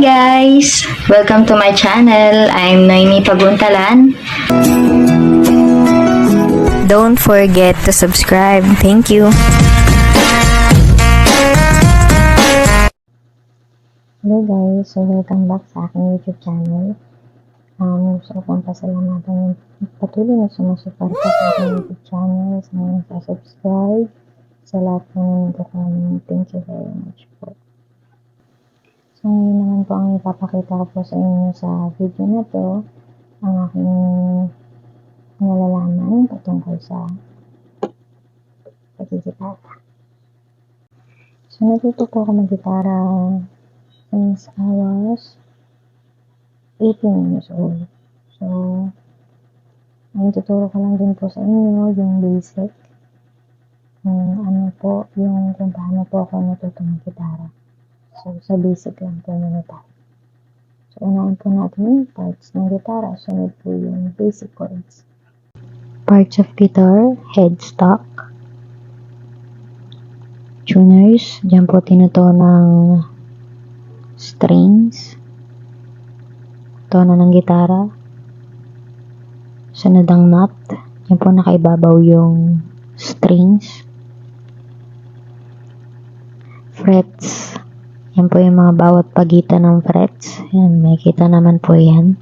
guys! Welcome to my channel. I'm Noemi Paguntalan. Don't forget to subscribe. Thank you. Hello guys, so welcome back sa aking YouTube channel. Gusto kong pasalamatan yung patuloy na sumusuporta sa aking YouTube channel, sa mga nasa-subscribe, sa lahat ng nanonood. Thank you very much po. So ngayon naman po ang ipapakita ko po sa inyo sa video na to, ang aking nalalaman patungkol sa pagigitara. So natuto po ako mag-gitara since I was 18 years old. So, ang tuturo ko lang din po sa inyo yung basic. Kung paano po ako natuto mag-gitara. So, sa basic lang po muna tayo. So, unahin po natin yung parts ng gitara. Sunod po yung basic chords. Parts of guitar, headstock, tuners, dyan po tinuto ng strings, tono ng gitara, sunod ang nut, yan po nakaibabaw yung strings, frets, yan po yung mga bawat pagitan ng frets, yan, makikita naman po yan.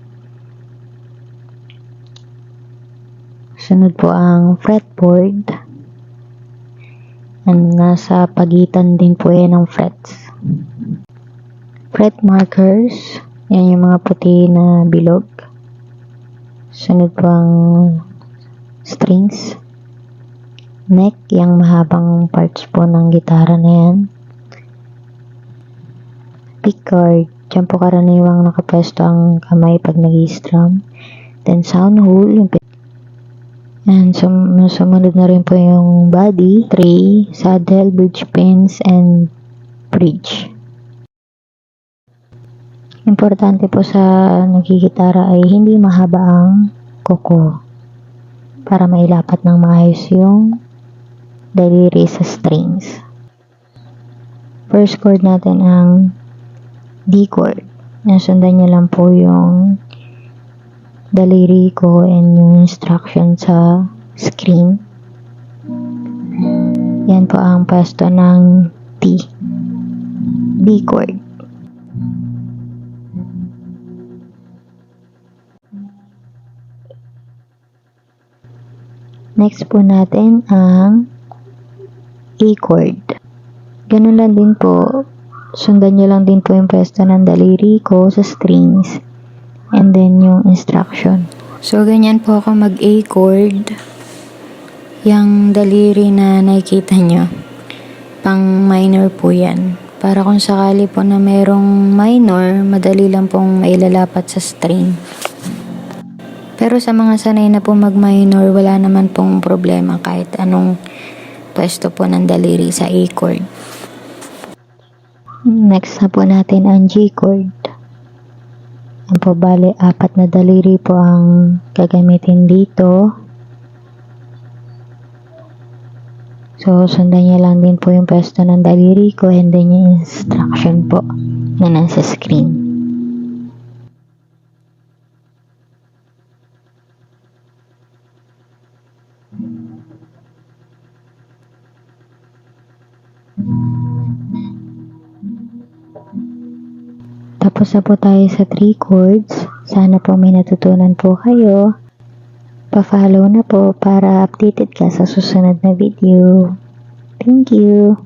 Sunod po ang fretboard, yan, nasa pagitan din po yan ng frets. Fret markers, yan yung mga puti na bilog. Sunod po ang strings. Neck, yung mahabang parts po ng gitara na yan. Pickguard, dyan po karaniwang nakapwesto ang kamay pag nag-i-strum. Then sound hole, yung and sumunod na rin po yung body, tray, saddle, bridge pins, and bridge. Importante po sa nagigitara ay hindi mahaba ang kuko para mailapat ng maayos yung daliri sa strings. First chord natin ang D chord. Nasundan nyo lang po yung daliri ko and yung instruction sa screen. Yan po ang pwesto ng D. D chord. Next po natin ang A chord. Ganun lang din po. Sundan nyo lang din po yung pwesto ng daliri ko sa strings. And then yung instruction. So, ganyan po ako mag-A chord. Yung daliri na nakikita nyo, pang minor po yan. Para kung sakali po na merong minor, madali lang pong mailalapat sa string. Pero sa mga sanay na po mag-minor, wala naman pong problema kahit anong pwesto po ng daliri sa A chord. Next na po natin ang G chord. Yan po, bali, 4 na daliri po ang gagamitin dito. So, sundan niya lang din po yung pwesto ng daliri ko and then yung instruction po na nasa screen. Tapos na po tayo sa 3 chords. Sana po may natutunan po kayo. Pa-follow na po para updated ka sa susunod na video. Thank you!